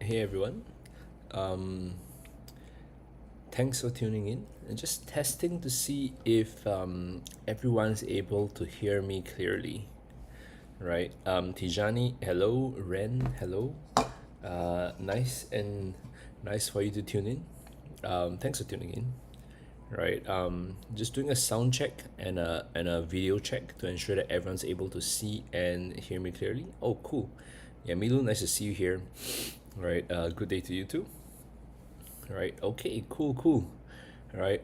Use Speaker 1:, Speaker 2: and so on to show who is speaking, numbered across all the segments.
Speaker 1: Hey everyone. Um, Thanks for tuning in and just testing to see if everyone's able to hear me clearly. Right. Tijani, hello. Ren, hello. Nice for you to tune in. Thanks for tuning in. Right. Just doing a sound check and a video check to ensure that everyone's able to see and hear me clearly. Oh, cool. Yeah, Milu, nice to see you here. Right. Good day to you too. Right. Okay. Cool. Cool. All right.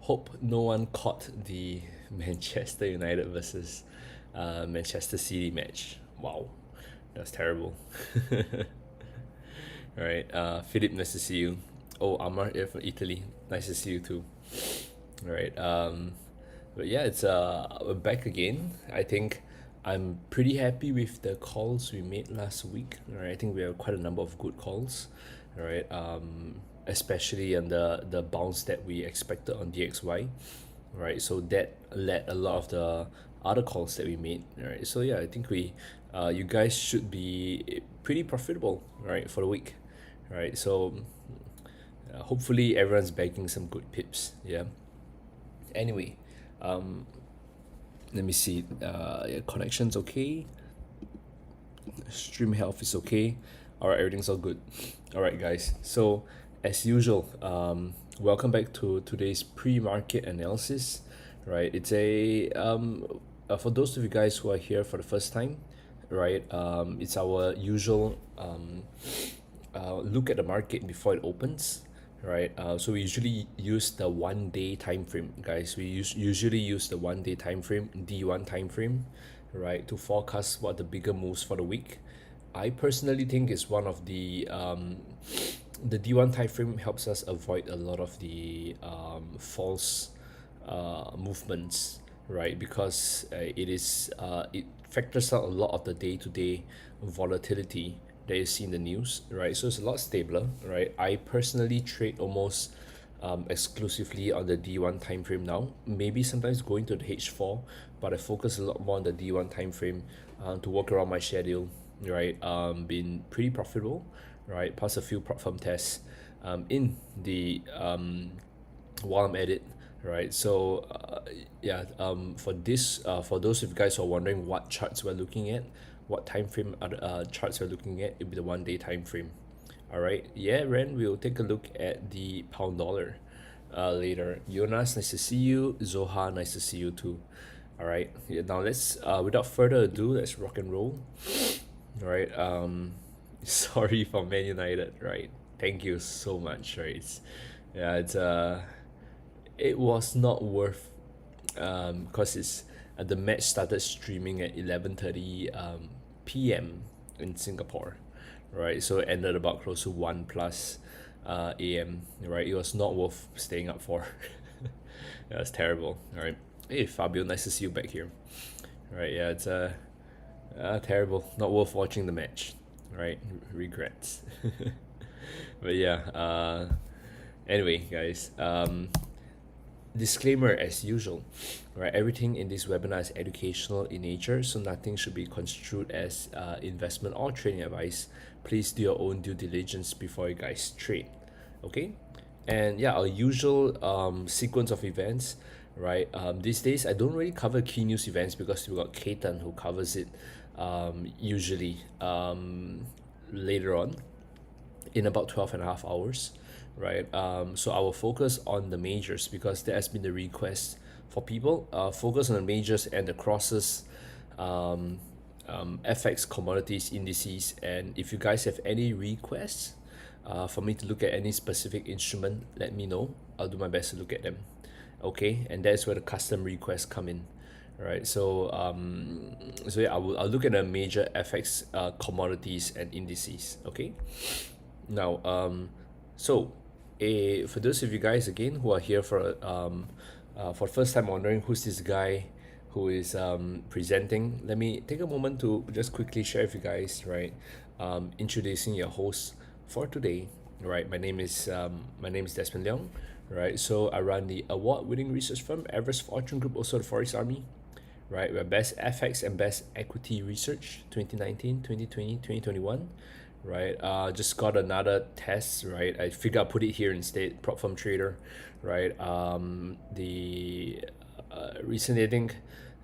Speaker 1: Hope no one caught the Manchester United versus Manchester City match. Wow, that's terrible. All right. Philip, nice to see you. Oh, Amar, you're from Italy. Nice to see you too. All right. But yeah, it's we're back again. I think I'm pretty happy with the calls we made last week. All right. I think we have quite a number of good calls. All right. Especially on the bounce that we expected on DXY. Right, so that led a lot of the other calls that we made. Right, so yeah, I think you guys should be pretty profitable, right, for the week. Right, so hopefully everyone's bagging some good pips. Yeah. Anyway, let me see. Yeah, connection's okay. Stream health is okay. All right, everything's all good. All right, guys. So as usual, welcome back to today's pre-market analysis. Right, it's a for those of you guys who are here for the first time, right? It's our usual look at the market before it opens, right? So we usually use the 1 day time frame, guys. Usually use the 1 day time frame, D1 time frame, right, to forecast what the bigger moves for the week. I personally think it's one of the D1 time frame helps us avoid a lot of the false movements, right? Because it factors out a lot of the day-to-day volatility that you see in the news, right? So it's a lot stabler, right? I personally trade almost exclusively on the D1 time frame now. Maybe sometimes going to the H4, but I focus a lot more on the D1 time frame to work around my schedule, right? Been pretty profitable, right? Pass a few prop firm tests in the while I'm at it, right? So yeah, for those of you guys who are wondering what charts we're looking at, what time frame are charts we're looking at, it'll be the 1 day time frame. All right, yeah, Ren, we'll take a look at the pound dollar later. Jonas, nice to see you. Zoha, nice to see you too. All right, yeah, now let's without further ado, let's rock and roll. All right, sorry for Man United, right? Thank you so much, right? It was not worth because it's the match started streaming at 11:30 p.m. in Singapore, right? So it ended about close to 1 plus a.m., right? It was not worth staying up for. That was terrible. All right. Hey Fabio, nice to see you back here. Right, yeah, it's terrible. Not worth watching the match. Right, regrets. But yeah. Anyway, guys. Disclaimer as usual, right? Everything in this webinar is educational in nature, so nothing should be construed as investment or trading advice. Please do your own due diligence before you guys trade. Okay. And yeah, our usual sequence of events, right? These days I don't really cover key news events because we got Ketan who covers it usually later on in about 12 and a half hours, right? So I will focus on the majors because there has been the request for people. Focus on the majors and the crosses, FX commodities indices. And if you guys have any requests for me to look at any specific instrument, let me know. I'll do my best to look at them. Okay, and that's where the custom requests come in. Right, so so yeah, I'll look at the major FX commodities and indices. Okay, now for those of you guys again who are here for first time wondering who's this guy who is presenting, let me take a moment to just quickly share with you guys, right? Introducing your host for today, right? My name is Desmond Leong, right? So I run the award-winning research firm Everest Fortune Group, also the Forex Army, right? We're best FX and best equity research 2019, 2020, 2021, right? Just got another test, right? I figure I'll put it here instead. Prop firm trader, right? The recently I think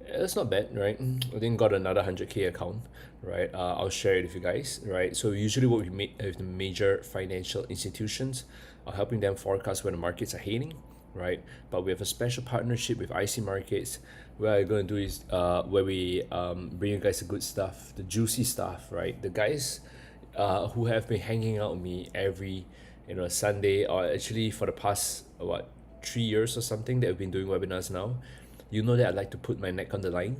Speaker 1: it's not bad, right? I think got another 100K account, right? I'll share it with you guys, right? So usually what we make with the major financial institutions are helping them forecast when the markets are heading, right? But we have a special partnership with IC Markets. What I'm going to do is where we bring you guys the good stuff, the juicy stuff, right? The guys who have been hanging out with me every Sunday, or actually for the past 3 years or something that I've been doing webinars now. You know that I like to put my neck on the line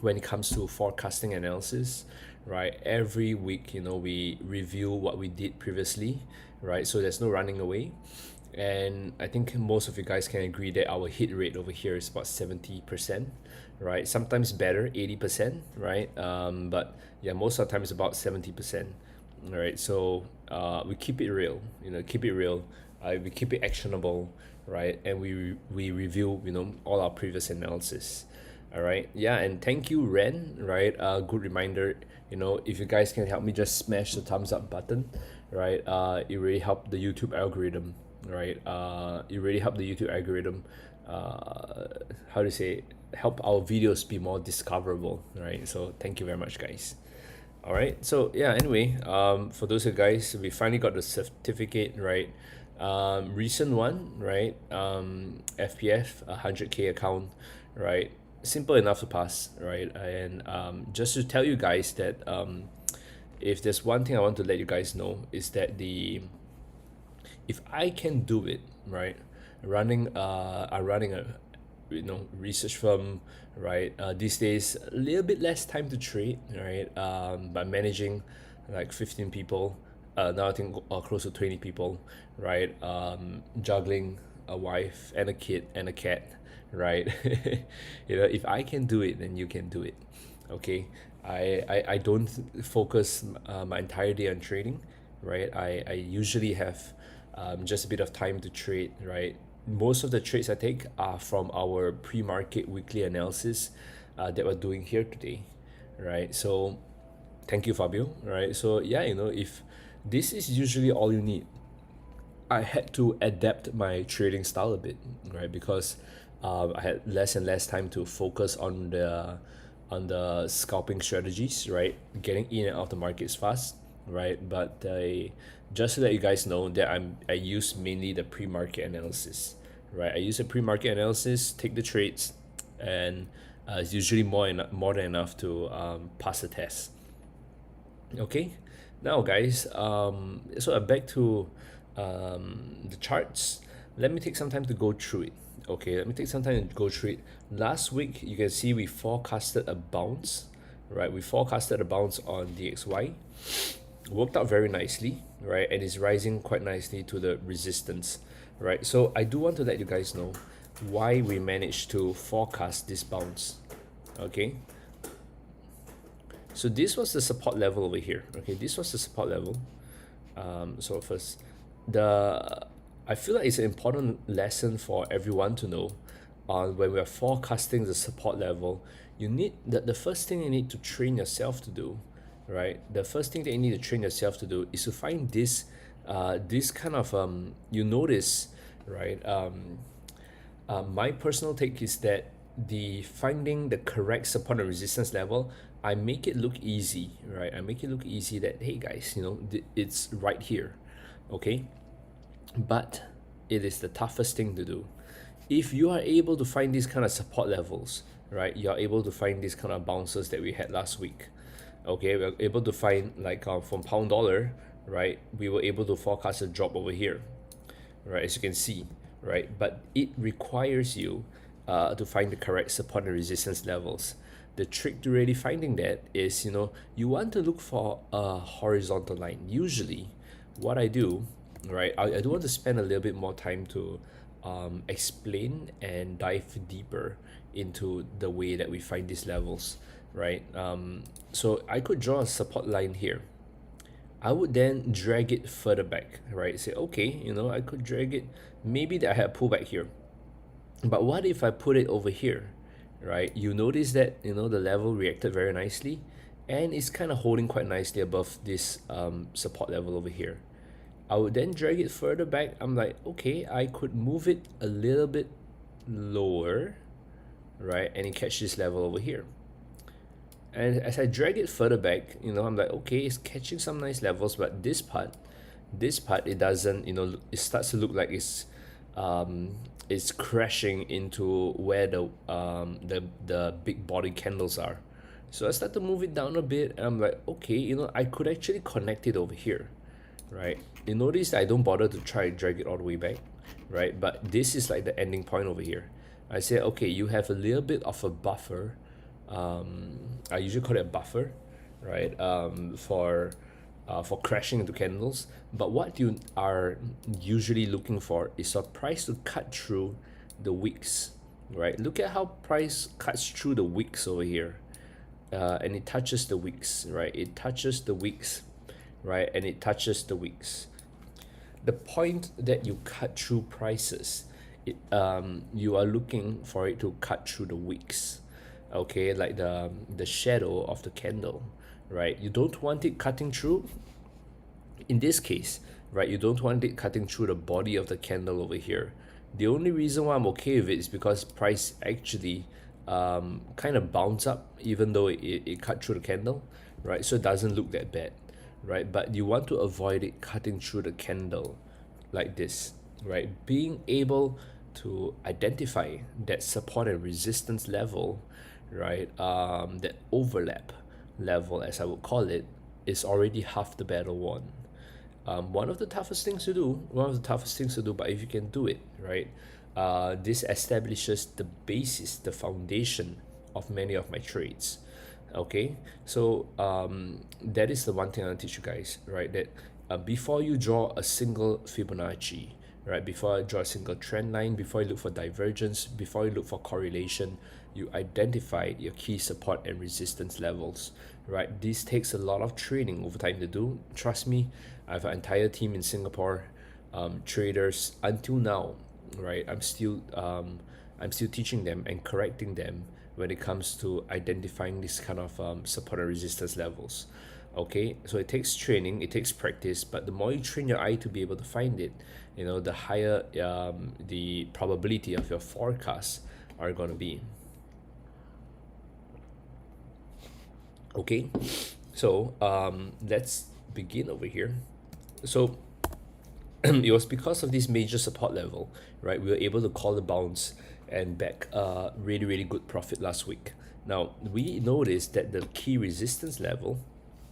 Speaker 1: when it comes to forecasting analysis, right? Every week, we review what we did previously, right? So there's no running away. And I think most of you guys can agree that our hit rate over here is about 70%, right? Sometimes better, 80%, right? But yeah, most of the time it's about 70%, right? So we keep it real, keep it real. We keep it actionable, right? And we review, all our previous analysis. All right. Yeah, and thank you, Ren. Right. Good reminder. If you guys can help me just smash the thumbs up button, right? It really helped the YouTube algorithm, right? It really helped the YouTube algorithm. How to say? Help our videos be more discoverable, right? So thank you very much, guys. All right. So yeah. Anyway, for those of you guys, we finally got the certificate, right? Recent one, right? FPF 100K account, right? Simple enough to pass, right? And just to tell you guys that if there's one thing I want to let you guys know is that if I can do it, right, I'm running a research firm, right? These days a little bit less time to trade, right? By managing like 15 people, now I think close to 20 people, right? Juggling a wife and a kid and a cat, right? If I can do it, then you can do it. Okay. I don't focus my entire day on trading, right? I usually have just a bit of time to trade, right? Most of the trades I take are from our pre-market weekly analysis that we're doing here today, right? So thank you, Fabio, right? So yeah, if this is usually all you need, I had to adapt my trading style a bit, right? Because I had less and less time to focus on the scalping strategies, right? Getting in and out of the markets fast, right? But just to let you guys know that I use mainly the pre-market analysis, right? I use a pre-market analysis, take the trades, and it's usually more than enough to pass the test. Okay, now guys, so I'm back to the charts. Let me take some time to go through it. Okay, let me take some time to go through it. Last week, you can see we forecasted a bounce, right? We forecasted a bounce on DXY. Worked out very nicely, right? And it's rising quite nicely to the resistance, right? So I do want to let you guys know why we managed to forecast this bounce. Okay, so this was the support level over here. Okay, this was the support level. So first, I feel like it's an important lesson for everyone to know on when we're forecasting the support level. You need the first thing you need to train yourself to do, right? The first thing that you need to train yourself to do is to find this kind of you notice, right? My personal take is that finding the correct support and resistance level, I make it look easy, right? I make it look easy that, hey guys, it's right here, okay? But it is the toughest thing to do. If you are able to find these kind of support levels, right? You're able to find these kind of bounces that we had last week. Okay, we're able to find like from pound dollar, right? We were able to forecast a drop over here, right? As you can see, right? But it requires you to find the correct support and resistance levels. The trick to really finding that is, you want to look for a horizontal line. Usually, what I do, right? I do want to spend a little bit more time to explain and dive deeper into the way that we find these levels, right? So I could draw a support line here. I would then drag it further back, right? Say, okay, I could drag it. Maybe that I had a pullback here. But what if I put it over here, right? You notice that, the level reacted very nicely and it's kind of holding quite nicely above this support level over here. I would then drag it further back. I'm like, okay, I could move it a little bit lower, right? And it catch this level over here. And as I drag it further back, I'm like, okay, it's catching some nice levels, but this part, it doesn't, it starts to look like it's crashing into where the big body candles are. So I start to move it down a bit, and I'm like, okay, I could actually connect it over here, right? You notice I don't bother to try and drag it all the way back, right? But this is like the ending point over here. I say, okay, you have a little bit of a buffer. I usually call it a buffer, right? For crashing into candles. But what you are usually looking for is a price to cut through the wicks, right? Look at how price cuts through the wicks over here, and it touches the wicks, right? It touches the wicks, right? And it touches the wicks. The point that you cut through prices, you are looking for it to cut through the wicks, okay, like the shadow of the candle, right? You don't want it cutting through. In this case, right, you don't want it cutting through the body of the candle over here. The only reason why I'm okay with it is because price actually kind of bounce up even though it cut through the candle, right? So it doesn't look that bad, right? But you want to avoid it cutting through the candle like this, right? Being able to identify that support and resistance level, right? That overlap level, as I would call it, is already half the battle won. One of the toughest things to do, but if you can do it, right, this establishes the basis, the foundation of many of my trades. Okay, so that is the one thing I'll teach you guys, right? That before you draw a single Fibonacci, right, before you draw a single trend line, before you look for divergence, before you look for correlation, you identify your key support and resistance levels, right? This takes a lot of training over time to do. Trust me, I have an entire team in Singapore, traders until now, right? I'm still teaching them and correcting them when it comes to identifying this kind of support and resistance levels. Okay, so it takes training, it takes practice, but the more you train your eye to be able to find it, the higher the probability of your forecasts are going to be. Okay, so let's begin over here. So it was because of this major support level, right? We were able to call the bounce and back a really, really good profit last week. Now, we noticed that the key resistance level,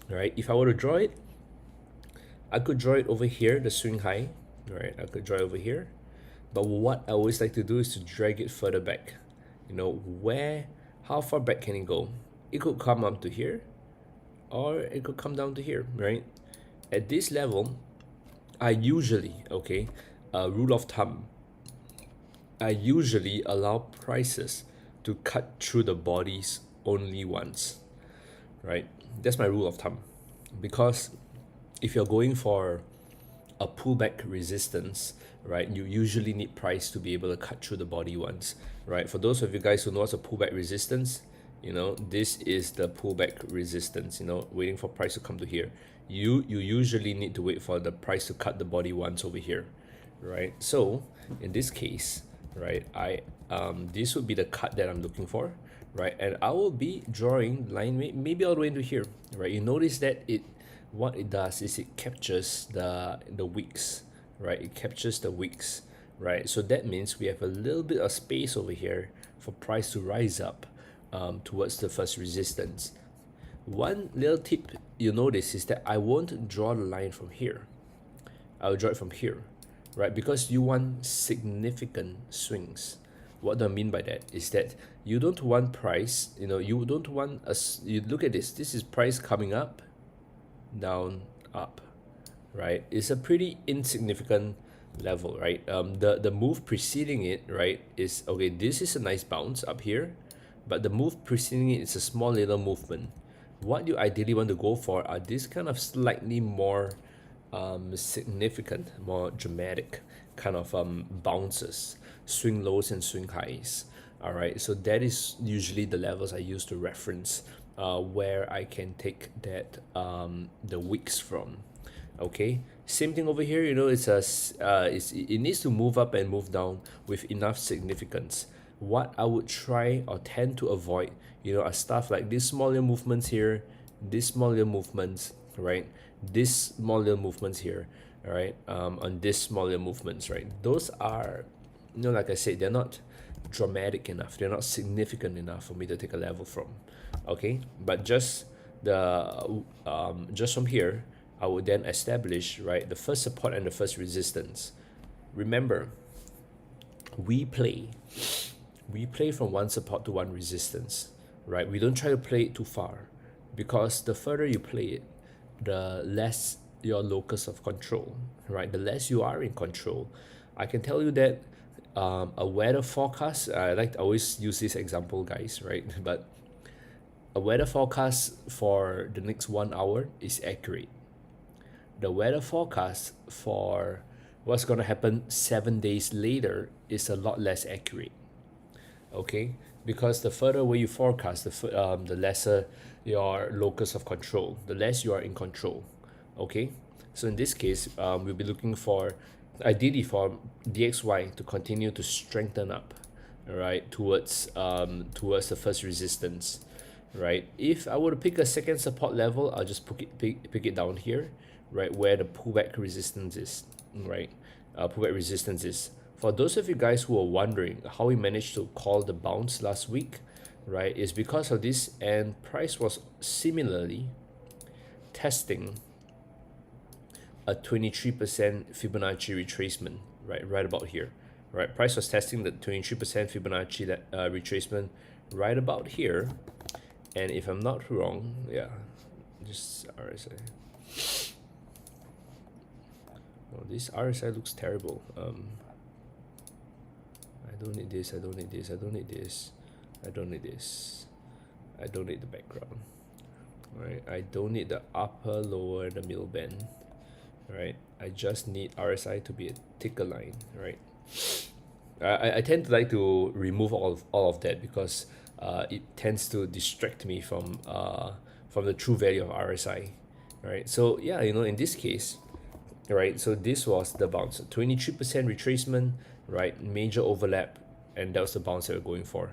Speaker 1: right? If I were to draw it, I could draw it over here, the swing high, right? I could draw it over here. But what I always like to do is to drag it further back. How far back can it go? It could come up to here, or it could come down to here, right? At this level, I usually, rule of thumb, I usually allow prices to cut through the bodies only once, right? That's my rule of thumb. Because if you're going for a pullback resistance, right, you usually need price to be able to cut through the body once, right? For those of you guys who know what's a pullback resistance, this is the pullback resistance, waiting for price to come to here. You usually need to wait for the price to cut the body once over here, right? So in this case, right, this would be the cut that I'm looking for, right? And I will be drawing line maybe all the way into here, right? You notice that what it does is it captures the wicks, right? It captures the wicks, right? So that means we have a little bit of space over here for price to rise up towards the first resistance. One little tip you notice is that I won't draw the line from here. I'll draw it from here, right? Because you want significant swings. What do I mean by that? Is that you don't want price, you don't want you look at this is price coming up, down, up, right? It's a pretty insignificant level, right? The move preceding it, right, is, okay, this is a nice bounce up here, but the move preceding it is a small little movement. What you ideally want to go for are these kind of slightly more significant, more dramatic kind of bounces, swing lows and swing highs. All right, so that is usually the levels I use to reference where I can take that the wicks from. Okay, same thing over here. You know, it needs to move up and move down with enough significance. What I would try or tend to avoid, you know, are stuff like these smaller movements here, these smaller movements, right? These smaller movements here, all right? On these smaller movements, right? Those are, you know, like I said, they're not dramatic enough. They're not significant enough for me to take a level from. Okay, but just from here, I would then establish, right, the first support and the first resistance. Remember, we play we play from one support to one resistance, right? We don't try to play it too far, because the further you play it, the less your locus of control, right? The less you are in control. I can tell you that a weather forecast, I like to always use this example, guys, right? But a weather forecast for the next 1 hour is accurate. The weather forecast for what's going to happen 7 days later is a lot less accurate. Okay, because the further away you forecast, the lesser your locus of control, the less you are in control. Okay, so in this case, we'll be looking for ideally for DXY to continue to strengthen up, all right, towards the first resistance, right? If I were to pick a second support level, I'll just pick it down here, right, where the pullback resistance is, right? Pullback resistance is. For those of you guys who are wondering how we managed to call the bounce last week, right, is because of this, and price was similarly testing a 23% Fibonacci retracement, right about here, right? Price was testing the 23% Fibonacci retracement right about here, and if I'm not wrong, yeah, just RSI. Oh, this RSI looks terrible. I don't need this, I don't need this, I don't need this, I don't need this, I don't need the background, right? I don't need the upper, lower, the middle band, right? I just need RSI to be a thicker line, right? I tend to like to remove all of that, because it tends to distract me from the true value of RSI, right? So yeah, you know, in this case, right, so this was the bounce, 23% retracement, right, major overlap, and that was the bounce that we're going for.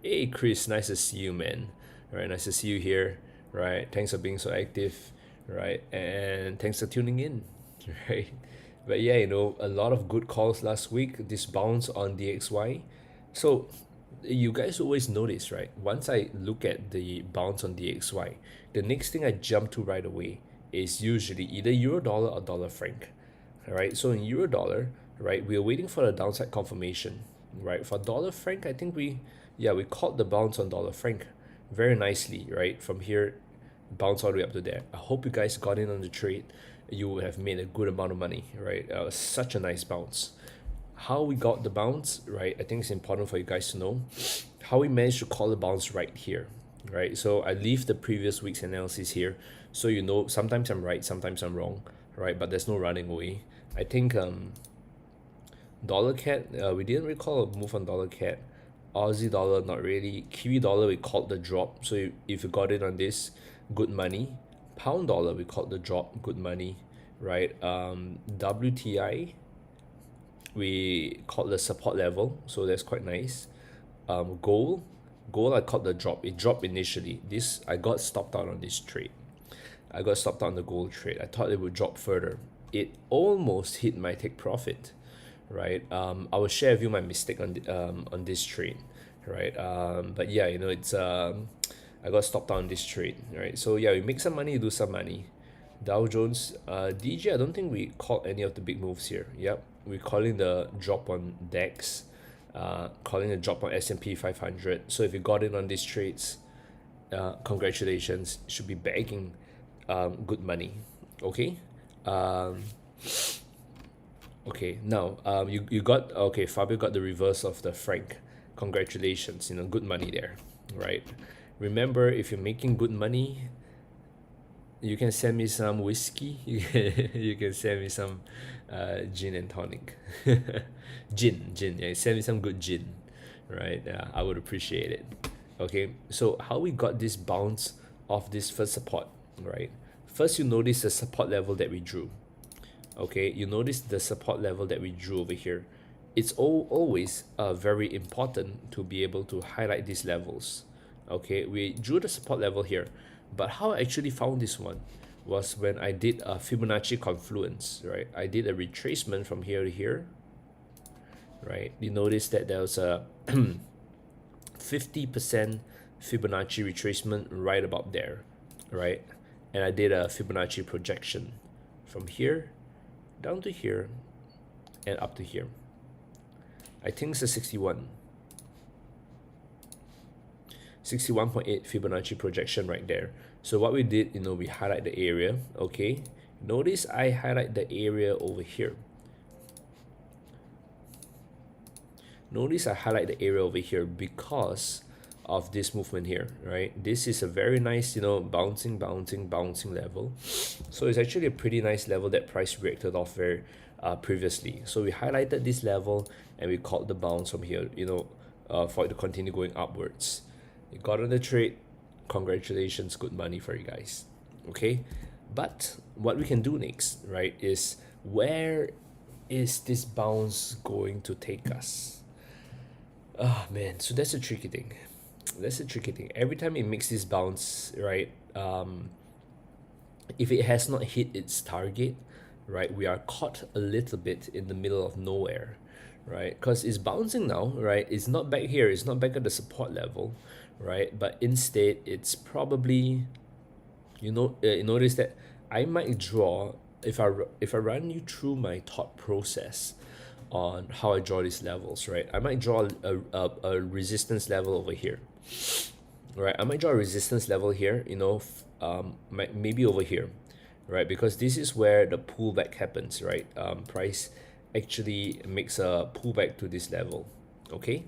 Speaker 1: Hey Chris, nice to see you, man. Right, nice to see you here, right? Thanks for being so active, right? And thanks for tuning in, right? But yeah, you know, a lot of good calls last week, this bounce on DXY. So you guys always notice, right, once I look at the bounce on DXY, the next thing I jump to right away is usually either euro dollar or dollar franc. All right, so in euro dollar, right, we're waiting for the downside confirmation, right? For dollar franc, I think we caught the bounce on dollar franc very nicely, right? From here, bounce all the way up to there. I hope you guys got in on the trade. You would have made a good amount of money, right? It was such a nice bounce. How we got the bounce, right, I think it's important for you guys to know how we managed to call the bounce right here, right? So I leave the previous week's analysis here, so you know, sometimes I'm right, sometimes I'm wrong, right? But there's no running away. I think dollar CAD, we didn't recall a move on dollar CAD. Aussie dollar, not really. Kiwi dollar, we called the drop, so if you got it on this, good money. Pound dollar, we called the drop, good money, right? WTI, we called the support level, so that's quite nice. Gold, I caught the drop. It dropped initially. This, I got stopped out on this trade. I got stopped out on the gold trade. I thought it would drop further. It almost hit my take profit, right? I will share with you my mistake on this trade, right? But yeah, you know, it's I got stopped out on this trade, right? So yeah, we make some money, lose some money. Dow Jones, DJ, I don't think we caught any of the big moves here. Yep, we're calling the drop on DAX, calling the drop on S&P 500. So if you got in on these trades, congratulations, you should be bagging good money. Okay. Okay, now you got, okay, Fabio got the reverse of the franc. Congratulations, you know, good money there, right? Remember, if you're making good money, you can send me some whiskey. You can send me some gin and tonic. Gin, yeah, send me some good gin, right? Yeah, I would appreciate it. Okay, so how we got this bounce of this first support, right? First, you notice the support level that we drew. Okay, you notice the support level that we drew over here. It's always very important to be able to highlight these levels. Okay, we drew the support level here, but how I actually found this one was when I did a Fibonacci confluence, right? I did a retracement from here to here, right? You notice that there was a 50% Fibonacci retracement right about there, right? And I did a Fibonacci projection from here down to here and up to here. I think it's a 61.8 Fibonacci projection right there. So what we did, we highlight the area. Okay, notice I highlight the area over here. Notice I highlight the area over here because of this movement here, right? This is a very nice, bouncing level. So it's actually a pretty nice level that price reacted off very previously. So we highlighted this level and we called the bounce from here, for it to continue going upwards. You got on the trade. Congratulations, good money for you guys. Okay, but what we can do next, right, is where is this bounce going to take us? Oh man, so that's a tricky thing. Every time it makes this bounce, right, if it has not hit its target, right, we are caught a little bit in the middle of nowhere, right? Because it's bouncing now, right? It's not back here, it's not back at the support level, right? But instead, it's probably, you notice that I might draw, if I run you through my thought process on how I draw these levels, right? I might draw a resistance level over here, right? I might draw a resistance level here, maybe over here, right? Because this is where the pullback happens, right? Price actually makes a pullback to this level, okay?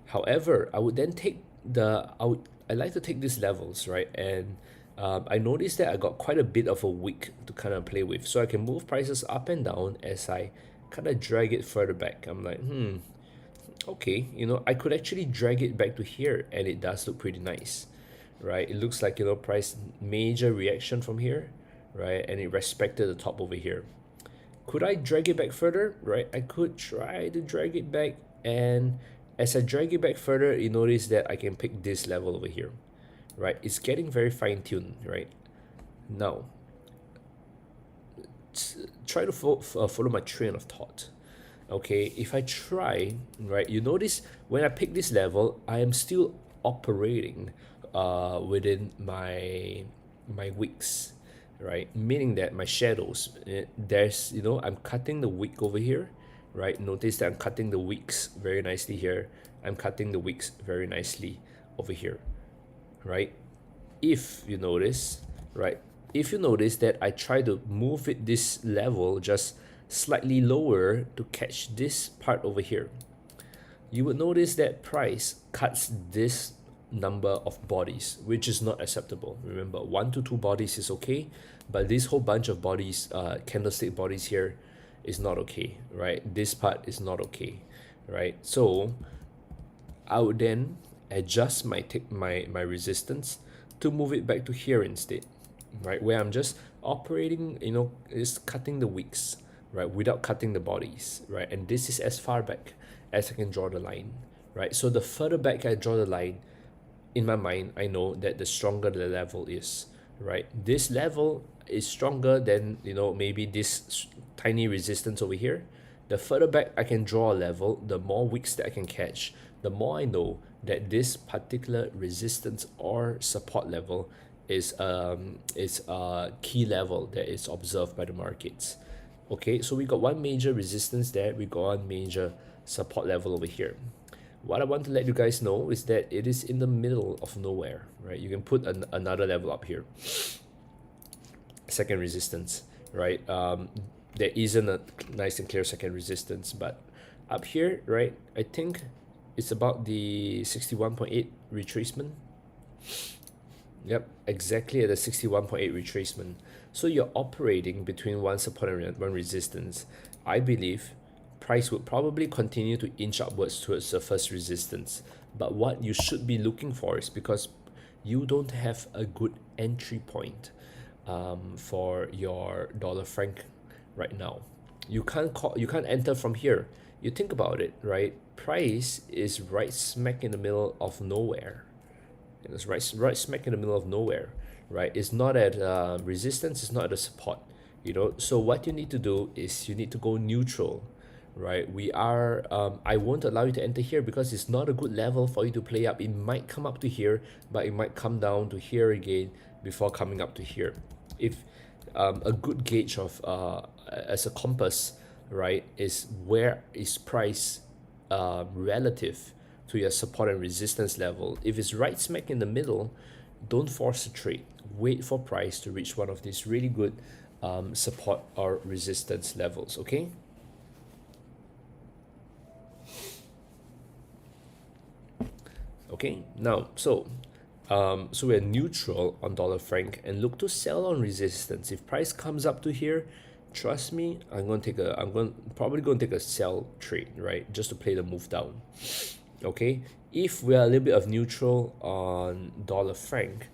Speaker 1: However, I would then take I like to take these levels, right? And I noticed that I got quite a bit of a wick to kind of play with. So I can move prices up and down as I kind of drag it further back. I'm like, okay, I could actually drag it back to here and it does look pretty nice, right? It looks like, price major reaction from here, right? And it respected the top over here. Could I drag it back further, right? I could try to drag it back, and as I drag it back further, you notice that I can pick this level over here, right? It's getting very fine-tuned, right? Now, try to follow my train of thought. Okay, if I try, right, you notice when I pick this level, I am still operating within my wicks, right? Meaning that my shadows, there's, I'm cutting the wick over here, right? Notice that I'm cutting the wicks very nicely here. I'm cutting the wicks very nicely over here, right? If you notice, right? If you notice that I try to move it this level just slightly lower to catch this part over here, you would notice that price cuts this number of bodies, which is not acceptable. Remember, 1 to 2 bodies is okay, but this whole bunch of bodies, candlestick bodies here, is not okay, right? This part is not okay, right? So I would then adjust my resistance to move it back to here instead, right? Where I'm just operating, is cutting the wicks, right? Without cutting the bodies, right? And this is as far back as I can draw the line, right? So the further back I draw the line, in my mind, I know that the stronger the level is, right? This level is stronger than, maybe this tiny resistance over here. The further back I can draw a level, the more wicks that I can catch, the more I know that this particular resistance or support level is a key level that is observed by the markets. Okay, so we got one major resistance there, we got one major support level over here. What I want to let you guys know is that it is in the middle of nowhere, right? You can put another level up here. Second resistance, right? There isn't a nice and clear second resistance, but up here, right? I think it's about the 61.8 retracement. Yep, exactly at the 61.8 retracement. So you're operating between one support and one resistance. I believe price would probably continue to inch upwards towards the first resistance. But what you should be looking for is, because you don't have a good entry point for your dollar franc right now. You can't enter from here. You think about it, right? Price is right smack in the middle of nowhere. It's right smack in the middle of nowhere, right? It's not at resistance, it's not at a support, you know. So what you need to do is you need to go neutral, right? I won't allow you to enter here because it's not a good level for you to play up. It might come up to here, but it might come down to here again before coming up to here. If a good gauge of as a compass, right, is where is price relative to your support and resistance level. If it's right smack in the middle, don't force a trade. Wait for price to reach one of these really good support or resistance levels, okay? Okay, now, so we're neutral on dollar franc and look to sell on resistance. If price comes up to here, trust me, probably going to take a sell trade, right? Just to play the move down. Okay, if we are a little bit of neutral on dollar franc,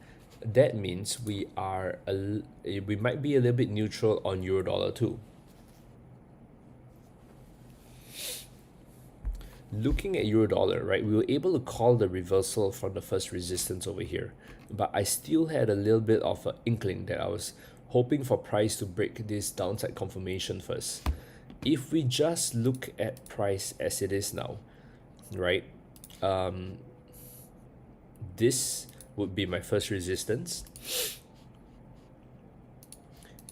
Speaker 1: that means we might be a little bit neutral on euro dollar too. Looking at euro dollar, right, we were able to call the reversal from the first resistance over here, but I still had a little bit of an inkling that I was hoping for price to break this downside confirmation first. If we just look at price as it is now, right, this would be my first resistance.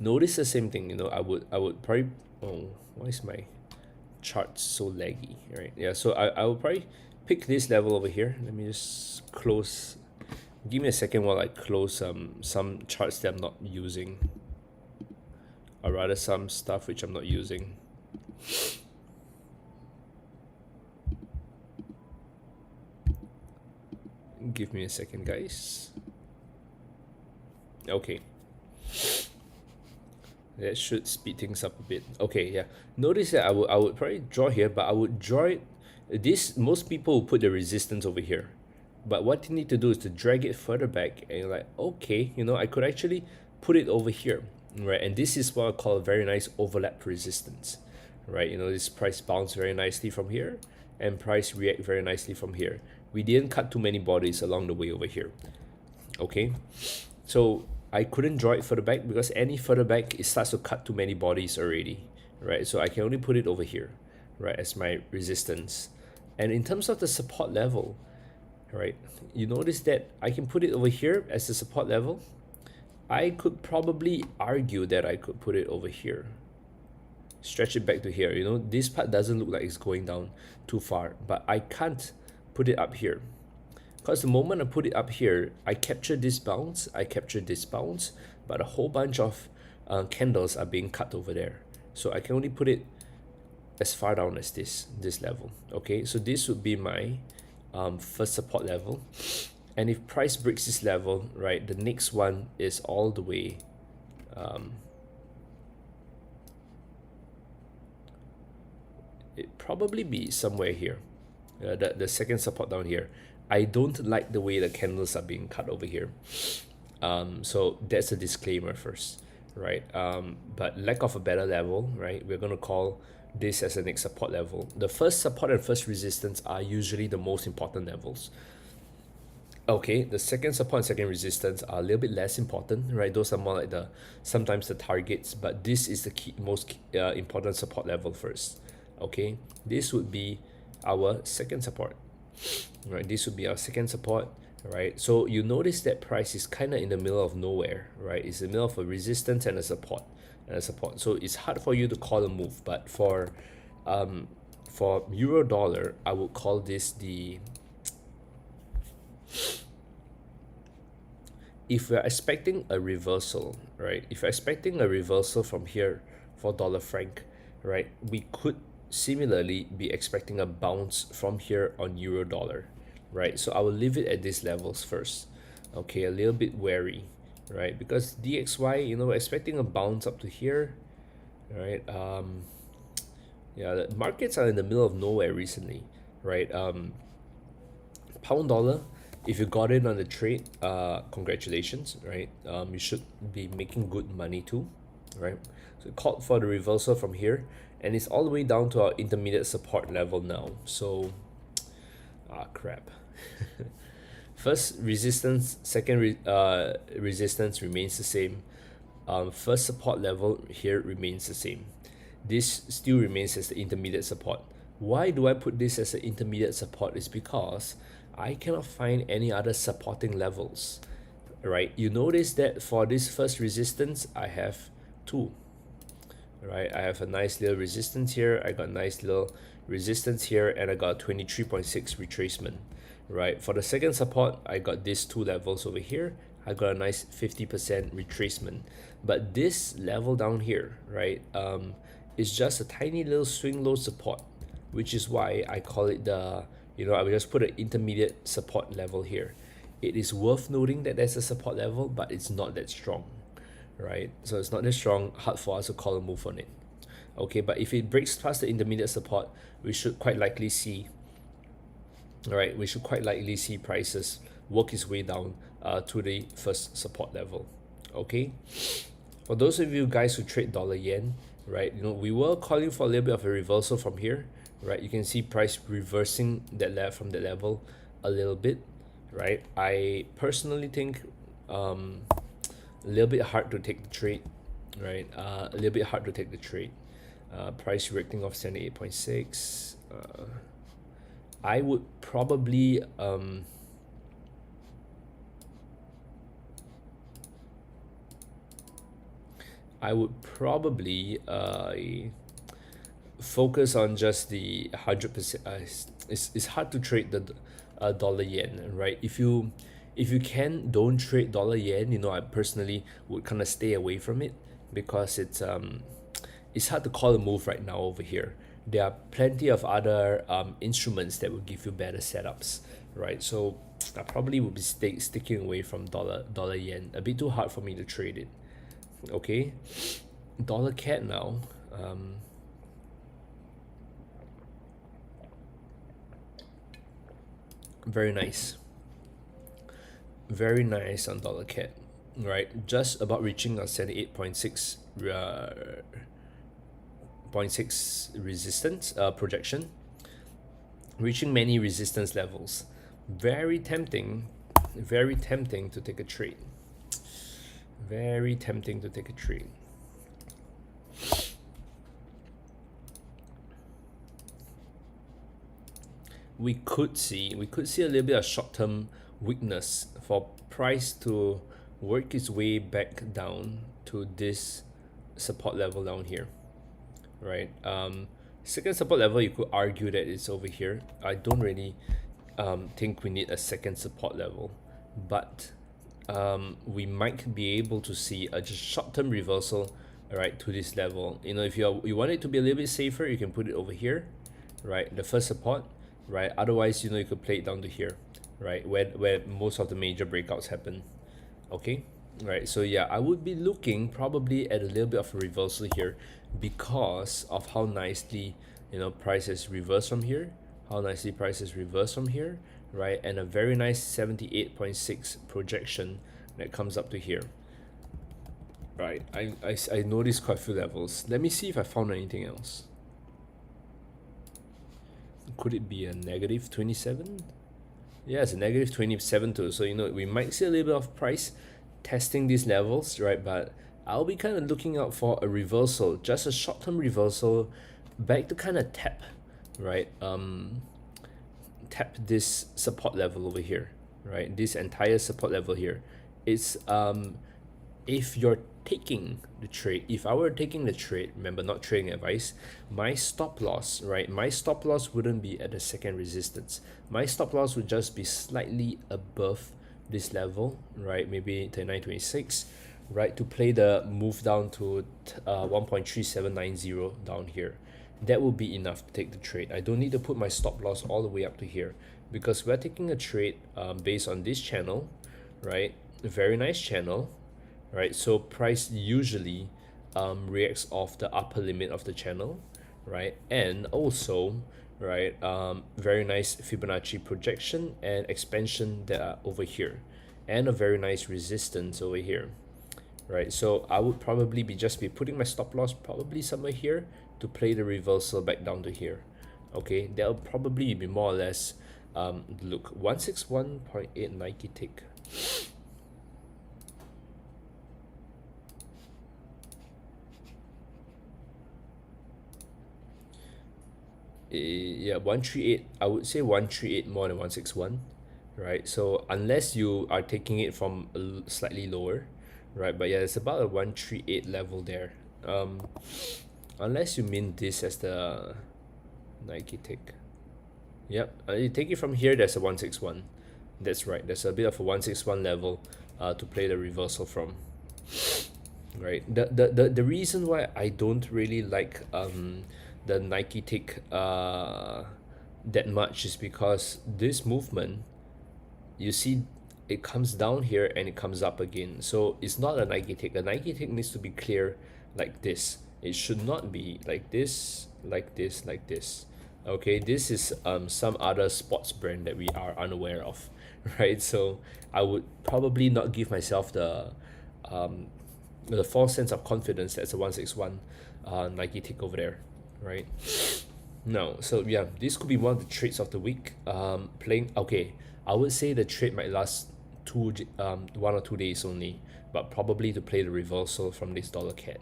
Speaker 1: Notice the same thing, you know. I would probably, oh, why is my chart so laggy, right? Yeah, so I will probably pick this level over here. Let me just close, give me a second while I close some charts that I'm not using, or rather some stuff which I'm not using. Give me a second, guys. Okay, that should speed things up a bit. Okay, yeah. Notice that I would probably draw here, but I would draw it. Most people will put the resistance over here, but what you need to do is to drag it further back, and you're like, okay, you know, I could actually put it over here, right? And this is what I call a very nice overlap resistance, right? You know, this price bounce very nicely from here, and price react very nicely from here. We didn't cut too many bodies along the way over here. Okay, so I couldn't draw it further back because any further back it starts to cut too many bodies already, right? So I can only put it over here, right, as my resistance. And in terms of the support level, right, you notice that I can put it over here as the support level. I could probably argue that I could put it over here, stretch it back to here. You know, this part doesn't look like it's going down too far, but I can't put it up here, because the moment I put it up here, I capture this bounce, but a whole bunch of candles are being cut over there. So I can only put it as far down as this level. Okay, so this would be my first support level. And if price breaks this level, right, the next one is all the way it probably be somewhere here, the second support down here. I don't like the way the candles are being cut over here, so that's a disclaimer first, right? But lack of a better level, right, we're going to call this as the next support level. The first support and first resistance are usually the most important levels. Okay, the second support and second resistance are a little bit less important, right? Those are more like sometimes the targets, but this is the most important support level first. Okay, this would be our second support, right? This would be our second support, right? So you notice that price is kind of in the middle of nowhere, right? It's in the middle of a resistance and a support, So it's hard for you to call a move, but for euro dollar, I would call this the, if we're expecting a reversal, right? If we're expecting a reversal from here for dollar franc, right, we could similarly be expecting a bounce from here on euro dollar, right? So I will leave it at these levels first. Okay, a little bit wary, right? Because DXY, you know, we're expecting a bounce up to here, right? Yeah, the markets are in the middle of nowhere recently, right? Pound dollar, if you got in on the trade, congratulations, right? You should be making good money too, right? So it called for the reversal from here, and it's all the way down to our intermediate support level now. So, crap. First resistance, resistance remains the same. First support level here remains the same. This still remains as the intermediate support. Why do I put this as an intermediate support? Is because I cannot find any other supporting levels, right? You notice that for this first resistance, I have two, right? I have a nice little resistance here. I got nice little resistance here, and I got 23.6 retracement, right? For the second support, I got these two levels over here. I got a nice 50% retracement, but this level down here, right, is just a tiny little swing low support, which is why I call it the, I will just put an intermediate support level here. It is worth noting that there's a support level, but it's not that strong, right? So it's not that strong, hard for us to call a move on it. Okay, but if it breaks past the intermediate support, we should quite likely see, all right, we should quite likely see prices work its way down to the first support level. Okay, for those of you guys who trade dollar yen, right, we were calling for a little bit of a reversal from here, right? You can see price reversing from that level a little bit, right? I personally think a little bit hard to take the trade, right? A little bit hard to take the trade. Price reacting off 78.6. I would probably focus on just the 100%. It's hard to trade the dollar yen, right? If you don't trade dollar yen, I personally would kind of stay away from it, because it's hard to call a move right now over here. There are plenty of other instruments that will give you better setups, right? So I probably would be sticking away from dollar yen. A bit too hard for me to trade it. Okay, dollar CAD now. Very nice. Very nice on dollar CAD, right? Just about reaching a 78.6 resistance projection, reaching many resistance levels. Very tempting to take a trade. Very tempting to take a trade. We could see a little bit of short-term weakness for price to work its way back down to this support level down here, right? Second support level, you could argue that it's over here. I don't really think we need a second support level, but we might be able to see a just short-term reversal, right, to this level. If you want it to be a little bit safer, you can put it over here, right, the first support, right? Otherwise, you could play it down to here, right, where most of the major breakouts happen. Okay, right? So yeah, I would be looking probably at a little bit of a reversal here, because of how nicely prices reverse from here, right? And a very nice 78.6 projection that comes up to here, right? I noticed quite a few levels. Let me see if I found anything else. Could it be a negative 27? Yeah, it's a negative 27 too. So we might see a little bit of price testing these levels, right? But I'll be kind of looking out for a reversal, just a short-term reversal back to kind of tap, right? Tap this support level over here, right? This entire support level here. It's if you're taking the trade, if I were taking the trade, remember, not trading advice, my stop loss, right? My stop loss wouldn't be at the second resistance. My stop loss would just be slightly above this level, right? Maybe 39.26, right? To play the move down to 1.3790 down here. That will be enough to take the trade. I don't need to put my stop loss all the way up to here, because we're taking a trade based on this channel, right? A very nice channel, right? So price usually reacts off the upper limit of the channel, right? And also, right, very nice Fibonacci projection and expansion that are over here, and a very nice resistance over here, right? So I would probably be putting my stop loss probably somewhere here to play the reversal back down to here. Okay, that'll probably be more or less, look, 161.8 Nike tick. Yeah, 138, I would say 138 more than 161, right? So unless you are taking it from slightly lower, right? But yeah, it's about a 138 level there. Unless you mean this as the Nike tick. Yep, you take it from here, there's a 161. That's right, there's a bit of a 161 level to play the reversal from. Right, the reason why I don't really like the Nike tick that much is because this movement, you see, it comes down here and it comes up again. So it's not a Nike tick. The Nike tick needs to be clear like this. It should not be like this, like this, like this. Okay, this is some other sports brand that we are unaware of, right? So I would probably not give myself um the false sense of confidence that's a 161 Nike tick over there, right? No, so yeah, this could be one of the trades of the week. Playing okay, I would say the trade might last 1 or 2 days only, but probably to play the reversal from this dollar cat.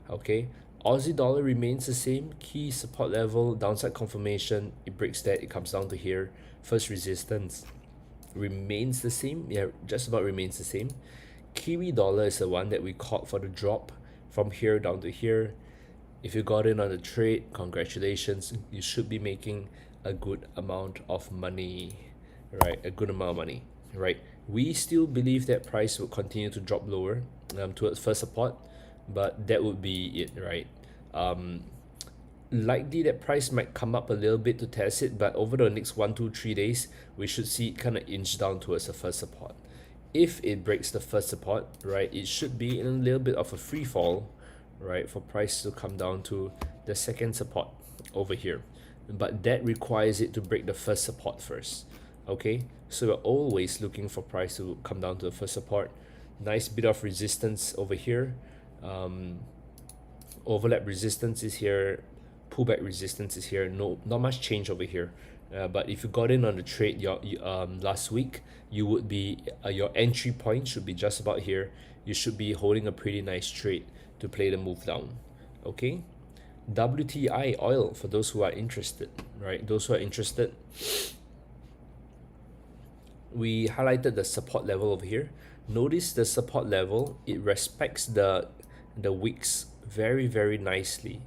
Speaker 1: Okay, Aussie dollar remains the same. Key support level, downside confirmation. It breaks that. It comes down to here. First resistance remains the same. Yeah, just about remains the same. Kiwi dollar is the one that we caught for the drop from here down to here. If you got in on the trade, congratulations. You should be making a good amount of money, right? A good amount of money, right? We still believe that price will continue to drop lower towards first support, but that would be it, right? Likely that price might come up a little bit to test it, but over the next 1, 2, 3 days, we should see it kind of inch down towards the first support. If it breaks the first support, right, it should be in a little bit of a free fall, right, for price to come down to the second support over here. But that requires it to break the first support first. Okay, so we're always looking for price to come down to the first support. Nice bit of resistance over here. Overlap resistance is here, pullback resistance is here. No, not much change over here. But if you got in on the trade last week, you would be your entry point should be just about here. You should be holding a pretty nice trade to play the move down. Okay, WTI oil for those who are interested, right? Those who are interested, we highlighted the support level over here. Notice the support level, it respects the wicks very nicely,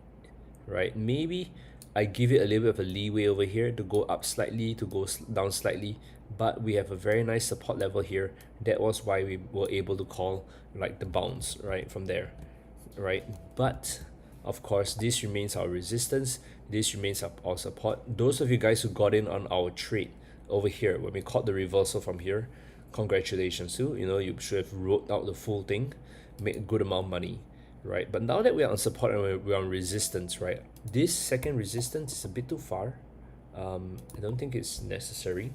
Speaker 1: right? Maybe I give it a little bit of a leeway over here to go up slightly, to go down slightly, but we have a very nice support level here. That was why we were able to call like the bounce right from there, right? But of course, this remains our resistance. This remains our support. Those of you guys who got in on our trade over here when we caught the reversal from here, congratulations too. You know, you should have wrote out the full thing, made a good amount of money, right? But now that we're on support and we're on resistance, right? This second resistance is a bit too far. I don't think it's necessary.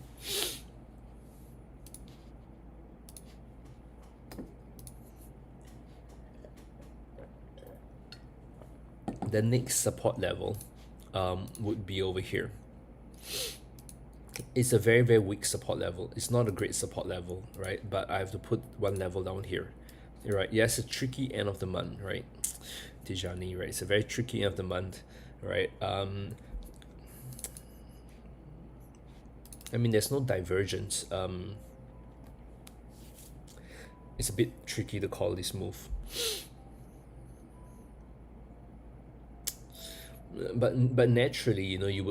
Speaker 1: The next support level would be over here. It's a very weak support level. It's not a great support level, right? But I have to put one level down here, right? Yes, a tricky end of the month, right? Tijani, right? It's a very tricky end of the month, right? I mean, there's no divergence. It's a bit tricky to call this move. But naturally, you know, you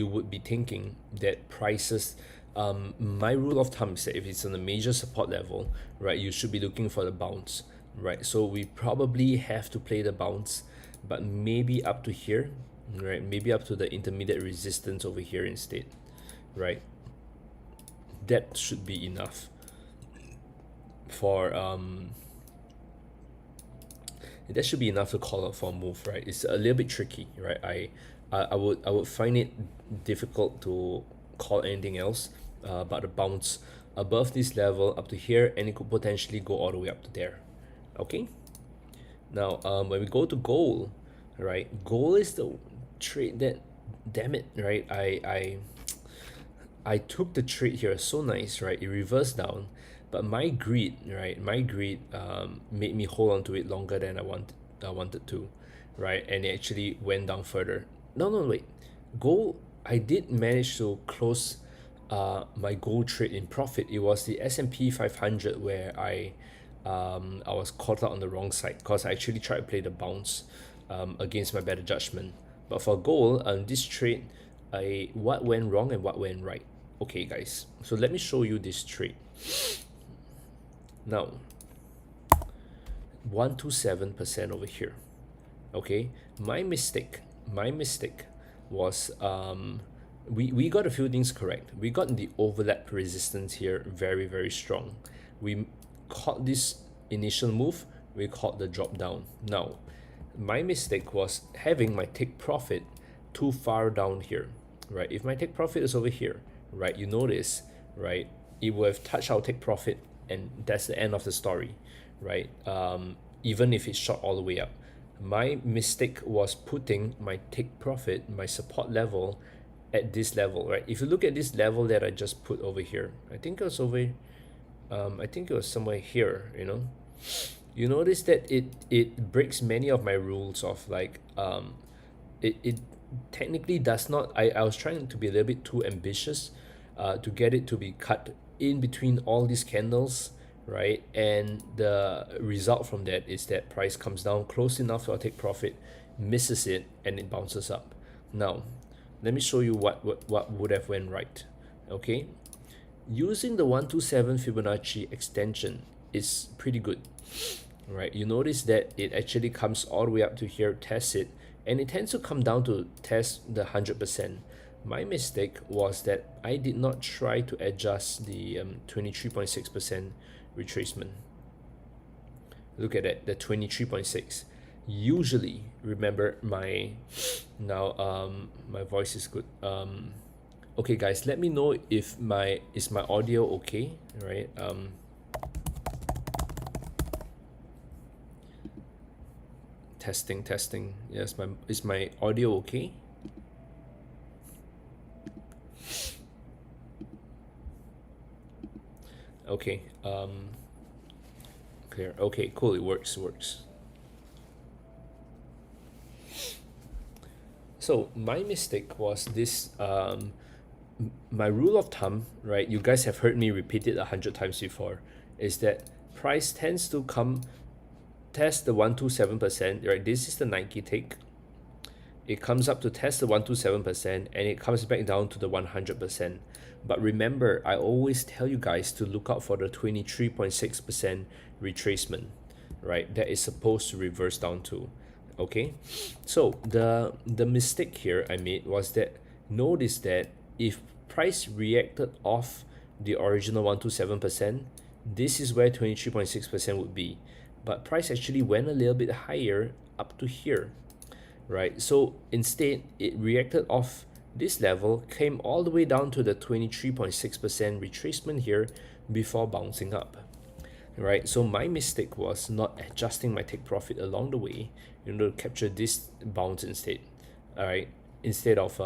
Speaker 1: would be thinking that prices, my rule of thumb is that if it's on a major support level, right, you should be looking for the bounce, right? So we probably have to play the bounce, but maybe up to here, right? Maybe up to the intermediate resistance over here instead, right? That should be enough for that should be enough to call out for a move, right? It's a little bit tricky, right? I would find it difficult to call anything else but a bounce above this level up to here, and it could potentially go all the way up to there. Okay. Now, when we go to gold, right? Gold is the trade that, damn it, right? I took the trade here, so nice, right? It reversed down, but my greed, right? My greed made me hold on to it longer than I wanted to, right? And it actually went down further. No, no, wait. Gold, I did manage to close my gold trade in profit. It was the S&P 500 where I was caught out on the wrong side because I actually tried to play the bounce against my better judgment. But for gold, this trade, what went wrong and what went right. Okay, guys. So let me show you this trade. Now, 127% over here. Okay, my mistake was we got a few things correct. We got the overlap resistance here very, very strong. We caught this initial move, we caught the drop down. Now, my mistake was having my take profit too far down here, right? If my take profit is over here, right, you notice, right, it will have touched our take profit, and that's the end of the story, right? Even if it's shot all the way up. My mistake was putting my take profit, my support level, at this level, right? If you look at this level that I just put over here, I think it was somewhere here, you know. You notice that it breaks many of my rules of like it technically does not. I was trying to be a little bit too ambitious to get it to be cut in between all these candles, right? And the result from that is that price comes down close enough to our take profit, misses it, and it bounces up. Now, let me show you what would have went right. Okay, using the 127 Fibonacci extension is pretty good, right? You notice that it actually comes all the way up to here, tests it, and it tends to come down to test the 100%. My mistake was that I did not try to adjust the 23.6% retracement. Look at that, the 23.6. Usually, remember my voice is good. Okay, guys, let me know if my audio okay, right? Testing. Yes, is my audio okay? Okay. Clear. Okay, cool. It works. So my mistake was this. My rule of thumb, right? You guys have heard me repeat it 100 times before. Is that price tends to test the 127%, right? This is the Nike take. It comes up to test the 127% and it comes back down to the 100%. But remember, I always tell you guys to look out for the 23.6% retracement, right? That is supposed to reverse down to. Okay, so the mistake here I made was that notice that if price reacted off the original 127%, this is where 23.6% would be. But price actually went a little bit higher up to here, right? So instead, it reacted off this level, came all the way down to the 23.6% retracement here before bouncing up, right? So my mistake was not adjusting my take profit along the way, you know, to capture this bounce instead, all right? Instead of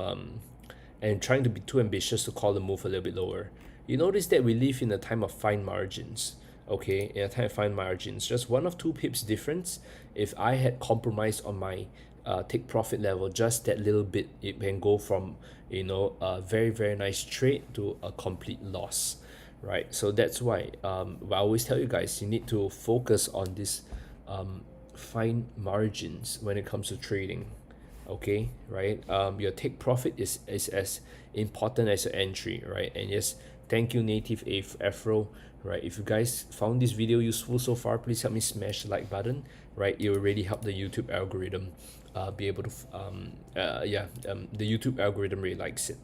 Speaker 1: and trying to be too ambitious to call the move a little bit lower. You notice that we live in a time of fine margins. Okay, in a time of fine margins, just 1 or 2 pips difference. If I had compromised on my take profit level just that little bit, it can go from, you know, a very, very nice trade to a complete loss, right? So that's why I always tell you guys, you need to focus on this fine margins when it comes to trading. Okay, right? Your take profit is as important as your entry, right? And yes, thank you, Native Afro, right? If you guys found this video useful so far, please help me smash the like button, right? It will really help the YouTube algorithm be able to the YouTube algorithm really likes it.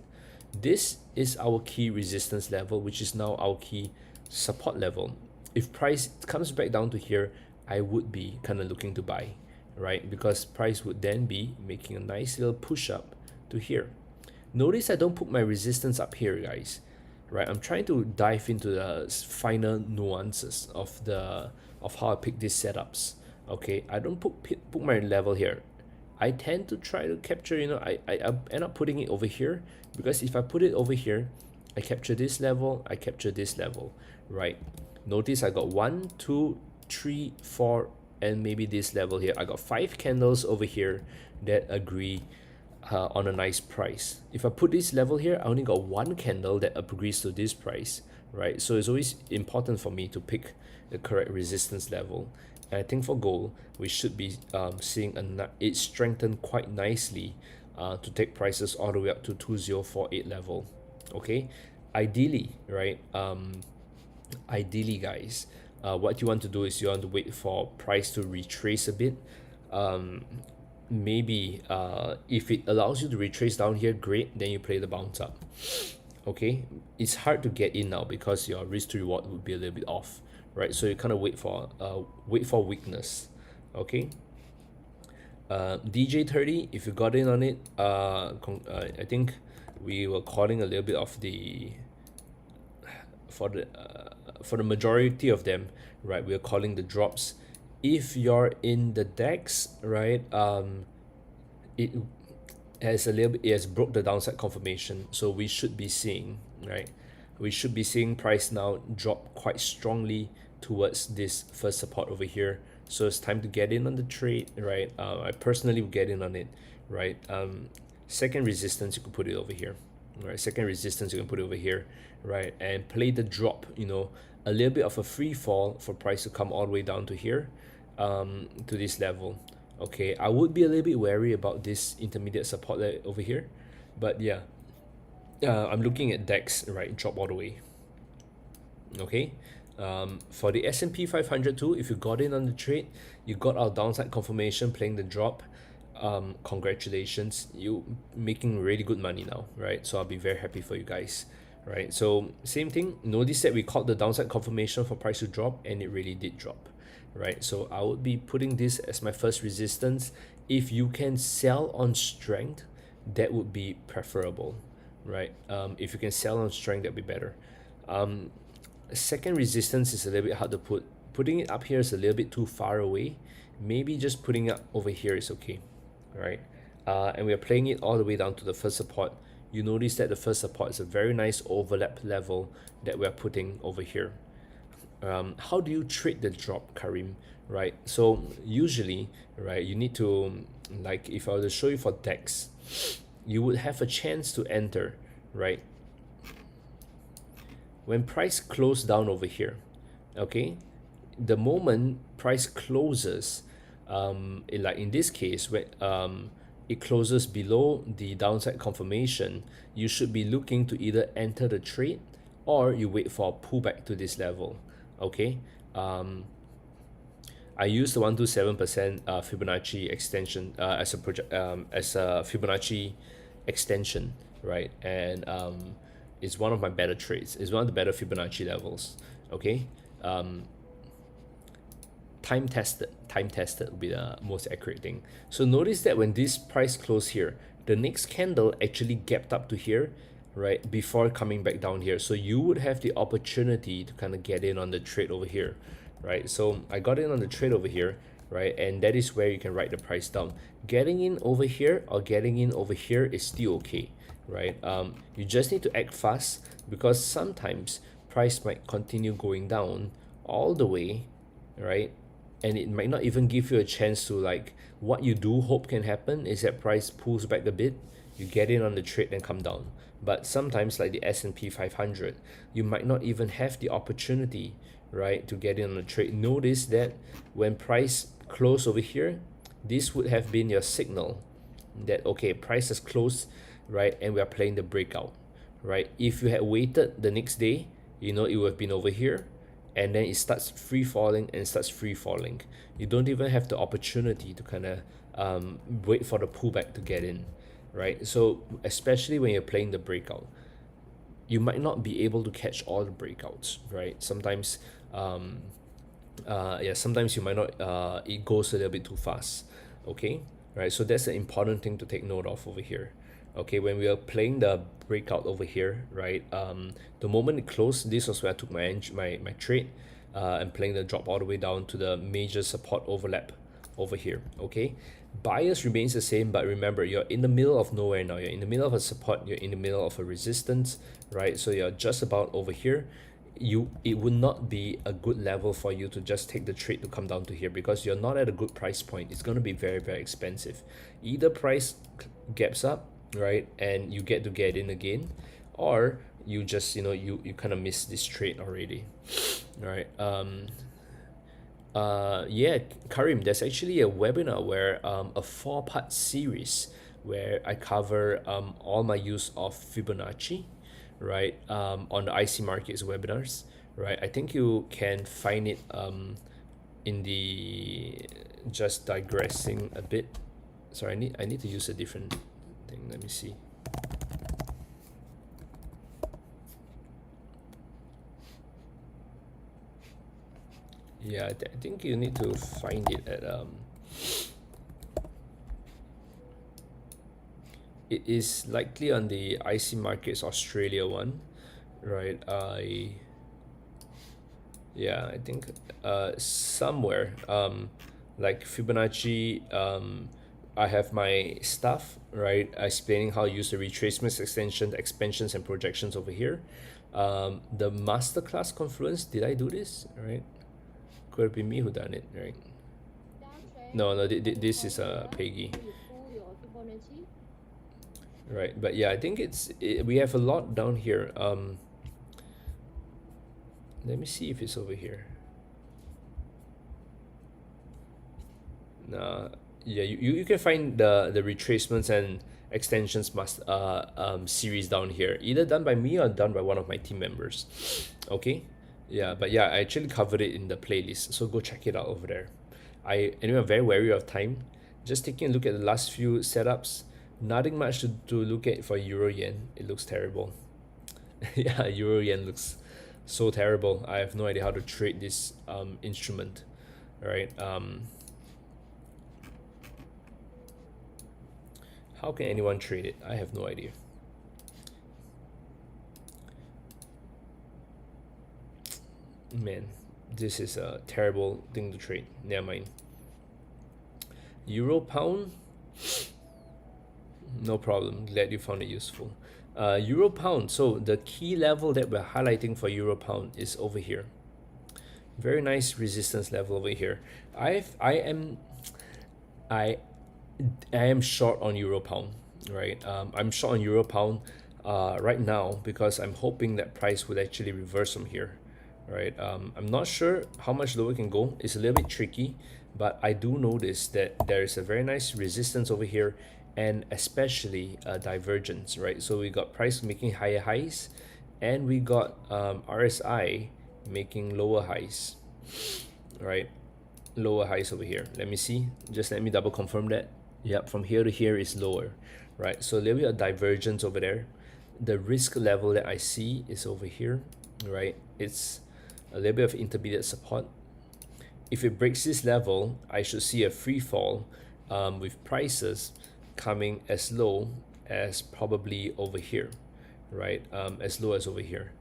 Speaker 1: This is our key resistance level, which is now our key support level. If price comes back down to here, I would be kind of looking to buy, right? Because price would then be making a nice little push up to here. Notice I don't put my resistance up here, guys, right? I'm trying to dive into the finer nuances of how I pick these setups. Okay, I don't put my level here. I tend to try to capture, I end up putting it over here, because if I put it over here, I capture this level, I capture this level, right? Notice I got 1, 2, 3, 4, and maybe this level here. I got 5 candles over here that agree on a nice price. If I put this level here, I only got 1 candle that agrees to this price, right? So it's always important for me to pick the correct resistance level. And I think for gold, we should be seeing it strengthen quite nicely to take prices all the way up to 2048 level. Okay, ideally, right? Ideally, guys, what you want to do is you want to wait for price to retrace a bit. Maybe if it allows you to retrace down here, great, then you play the bounce up. Okay, it's hard to get in now because your risk to reward would be a little bit off, right? So you kind of wait for weakness. Okay, DJ30, if you got in on it, I think we were calling a little bit of the for the majority of them, right? We are calling the drops. If you're in the DAX, right, it has broke the downside confirmation, so we should be seeing, right, we should be seeing price now drop quite strongly towards this first support over here. So it's time to get in on the trade, right? I personally would get in on it, right? Second resistance, you could put it over here, right? Second resistance, you can put it over here, right? And play the drop, a little bit of a free fall for price to come all the way down to here, to this level. Okay, I would be a little bit wary about this intermediate support over here, but yeah, I'm looking at DAX, right? Drop all the way. Okay, for the S&P 500 too, if you got in on the trade, you got our downside confirmation playing the drop. Congratulations, you making really good money now, right? So I'll be very happy for you guys, right? So same thing, notice that we caught the downside confirmation for price to drop, and it really did drop, right? So I would be putting this as my first resistance. If you can sell on strength, that would be preferable, right? If you can sell on strength, that'd be better. Second resistance is a little bit hard to put. Putting it up here is a little bit too far away. Maybe just putting it over here is okay, right? And we are playing it all the way down to the first support. You notice that the first support is a very nice overlap level that we are putting over here. How do you trade the drop, Karim? Right, so usually, right, you need to, like, if I were to show you for DAX, you would have a chance to enter, right, when price closed down over here. Okay, the moment price closes, like in this case, when it closes below the downside confirmation, you should be looking to either enter the trade or you wait for a pullback to this level. Okay, I use the 127% Fibonacci extension as a project, as a Fibonacci extension, right? And it's one of my better trades. It's one of the better Fibonacci levels. Okay, time tested would be the most accurate thing. So notice that when this price closed here, the next candle actually gapped up to here, right, before coming back down here. So you would have the opportunity to kind of get in on the trade over here, right? So I got in on the trade over here, right? And that is where you can write the price down. Getting in over here or getting in over here is still okay, right? You just need to act fast, because sometimes price might continue going down all the way, right? And it might not even give you a chance to, like, what you do hope can happen is that price pulls back a bit, you get in on the trade and come down. But sometimes, like the S&P 500, you might not even have the opportunity, right, to get in on the trade. Notice that when price closed over here, this would have been your signal that, okay, price has closed, right, and we are playing the breakout, right? If you had waited the next day, it would have been over here, and then it starts free falling and starts free falling. You don't even have the opportunity to kind of wait for the pullback to get in, right? So especially when you're playing the breakout, you might not be able to catch all the breakouts, right? Sometimes sometimes you might not, it goes a little bit too fast. Okay, right? So that's an important thing to take note of over here, Okay, when we are playing the breakout over here, right? The moment it closed, this was where I took my trade. And playing the drop all the way down to the major support overlap over here. Okay, bias remains the same, but remember, you're in the middle of nowhere now. You're in the middle of a support, you're in the middle of a resistance, right? So you're just about over here. It would not be a good level for you to just take the trade to come down to here, because you're not at a good price point. It's going to be very, very expensive. Either price gaps up, right, and you get to get in again, or you just, you kind of miss this trade already. All right. Yeah, Karim, there's actually a webinar where a four-part series where I cover all my use of Fibonacci, right, on the IC markets webinars, right. I think you can find it in the, just digressing a bit. Sorry, I need to use a different thing. Let me see. Yeah, I think you need to find it at it is likely on the IC Markets Australia one, right? Yeah, I think somewhere like Fibonacci, I have my stuff, right, explaining how to use the retracements, extensions, expansions, and projections over here. The masterclass Confluence, did I do this? Right, could have been me who done it, right? No, this is Peggy. Right, but yeah, I think we have a lot down here. Let me see if it's over here. Yeah, you can find the retracements and extensions series down here, either done by me or done by one of my team members. Okay, yeah, but yeah, I actually covered it in the playlist, so go check it out over there. Anyway, I'm very wary of time. Just taking a look at the last few setups, nothing much to look at for Euro Yen. It looks terrible. Yeah, Euro Yen looks so terrible. I have no idea how to trade this instrument. All right. How can anyone trade it? I have no idea. Man, this is a terrible thing to trade. Never mind. Euro pound, no problem. Glad you found it useful. Euro pound. So the key level that we're highlighting for Euro pound is over here. Very nice resistance level over here. I am short on Euro pound, right? I'm short on Euro pound right now because I'm hoping that price would actually reverse from here, right? I'm not sure how much lower it can go. It's a little bit tricky, but I do notice that there is a very nice resistance over here, and especially a divergence, right? So we got price making higher highs, and we got RSI making lower highs, right? Lower highs over here. Let me see. Just let me double confirm that. Yep, from here to here is lower, right? So there will be a divergence over there. The risk level that I see is over here, right? It's a little bit of intermediate support. If it breaks this level, I should see a free fall with prices coming as low as probably over here, right? As low as over here.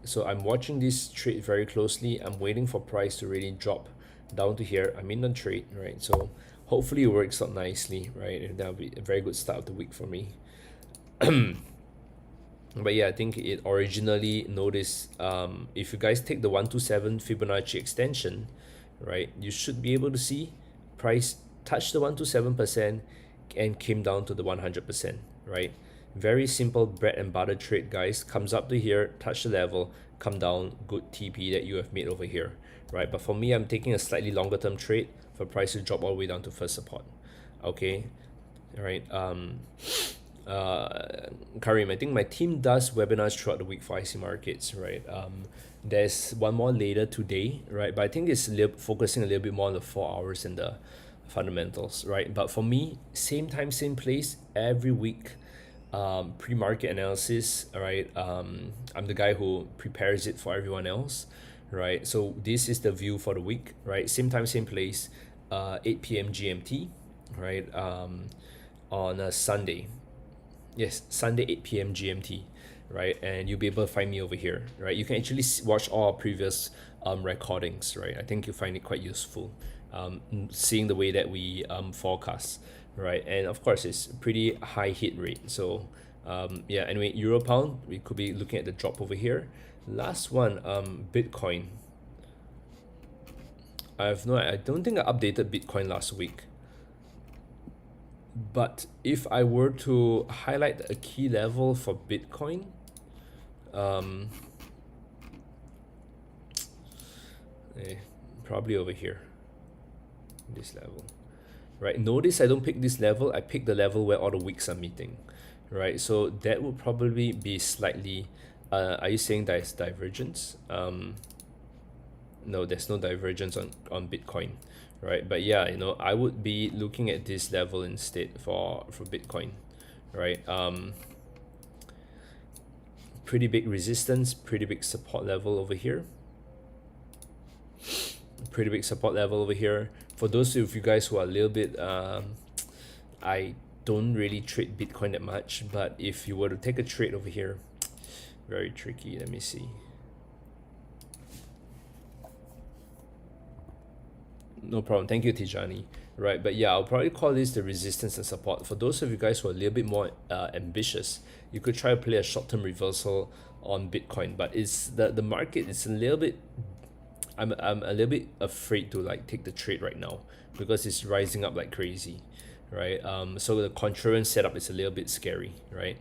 Speaker 1: So I'm watching this trade very closely. I'm waiting for price to really drop down to here. I'm in the trade, right? So hopefully it works out nicely, right? That'll be a very good start of the week for me. But yeah, I think it originally noticed, if you guys take the 127 Fibonacci extension, right, you should be able to see price touch the 127% and came down to the 100%, right? Very simple bread and butter trade, guys. Comes up to here, touch the level, come down, good TP that you have made over here, right? But for me, I'm taking a slightly longer term trade for price to drop all the way down to first support. Okay, all right. Karim, I think my team does webinars throughout the week for IC markets, right? There's one more later today, right? But I think it's focusing a little bit more on the 4 hours and the fundamentals, right? But for me, same time, same place every week. Pre-market analysis, all right? I'm the guy who prepares it for everyone else, right? So this is the view for the week, right? Same time, same place, 8 p.m. GMT, right? On a Sunday, Yes, Sunday 8 p.m. GMT, right? And you'll be able to find me over here, right? You can actually watch all our previous recordings, right? I think you'll find it quite useful, seeing the way that we forecast, right? And of course, it's pretty high hit rate. So, yeah. Anyway, Euro Pound, we could be looking at the drop over here. Last one, Bitcoin. I don't think I updated Bitcoin last week. But if I were to highlight a key level for Bitcoin, um, eh, probably over here, this level, right? Notice I don't pick this level, I pick the level where all the wicks are meeting, right? So that would probably be slightly, are you saying there's divergence? No, there's no divergence on Bitcoin, right? But yeah, I would be looking at this level instead for Bitcoin, right? Pretty big resistance, pretty big support level over here. Pretty big support level over here. For those of you guys who are a little bit, I don't really trade Bitcoin that much, but if you were to take a trade over here, very tricky. Let me see. No problem. Thank you, Tijani. Right, but yeah, I'll probably call this the resistance and support. For those of you guys who are a little bit more ambitious, you could try to play a short-term reversal on Bitcoin. But it's the market is a little bit. I'm a little bit afraid to like take the trade right now because it's rising up like crazy, right? So the contrarian setup is a little bit scary, right?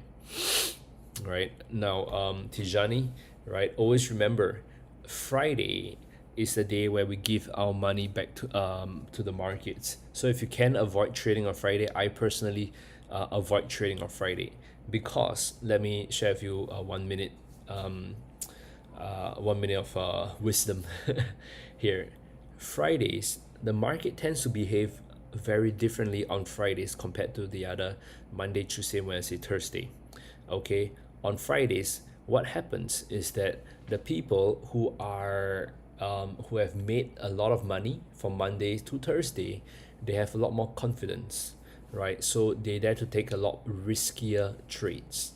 Speaker 1: Right now, Tijani, right? Always remember, Friday is the day where we give our money back to the markets. So if you can avoid trading on Friday, I personally avoid trading on Friday because let me share with you 1 minute 1 minute of wisdom here. Fridays, the market tends to behave very differently on Fridays compared to the other Monday, Tuesday, Wednesday, Thursday. Okay, on Fridays, what happens is that the people who have made a lot of money from Monday to Thursday, they have a lot more confidence, right? So they dare to take a lot riskier trades,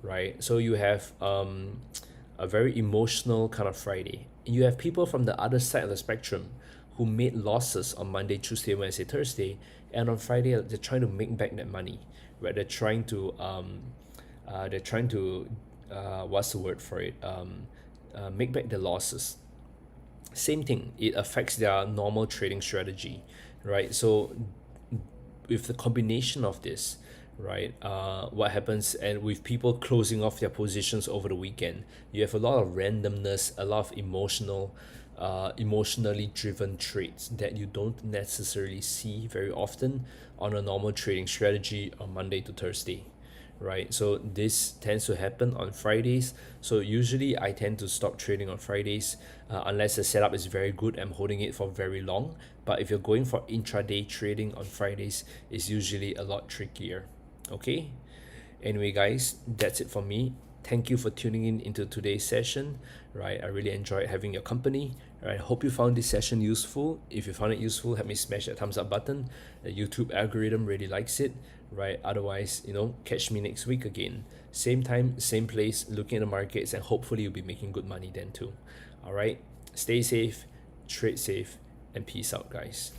Speaker 1: right? So you have a very emotional kind of Friday. You have people from the other side of the spectrum who made losses on Monday, Tuesday, Wednesday, Thursday, and on Friday they're trying to make back that money, right? They're trying to what's the word for it? Make back the losses. Same thing, it affects their normal trading strategy, right? So with the combination of this, right, what happens, and with people closing off their positions over the weekend, you have a lot of randomness, a lot of emotionally driven trades that you don't necessarily see very often on a normal trading strategy on Monday to Thursday, right? So this tends to happen on Fridays. So usually I tend to stop trading on Fridays unless the setup is very good. I'm holding it for very long. But if you're going for intraday trading on Fridays, it's usually a lot trickier. Okay. Anyway, guys, that's it for me. Thank you for tuning in into today's session, right? I really enjoyed having your company. I hope you found this session useful. If you found it useful, help me smash that thumbs up button. The YouTube algorithm really likes it, right? Otherwise, catch me next week again. Same time, same place, looking at the markets, and hopefully you'll be making good money then too. All right. Stay safe, trade safe, and peace out, guys.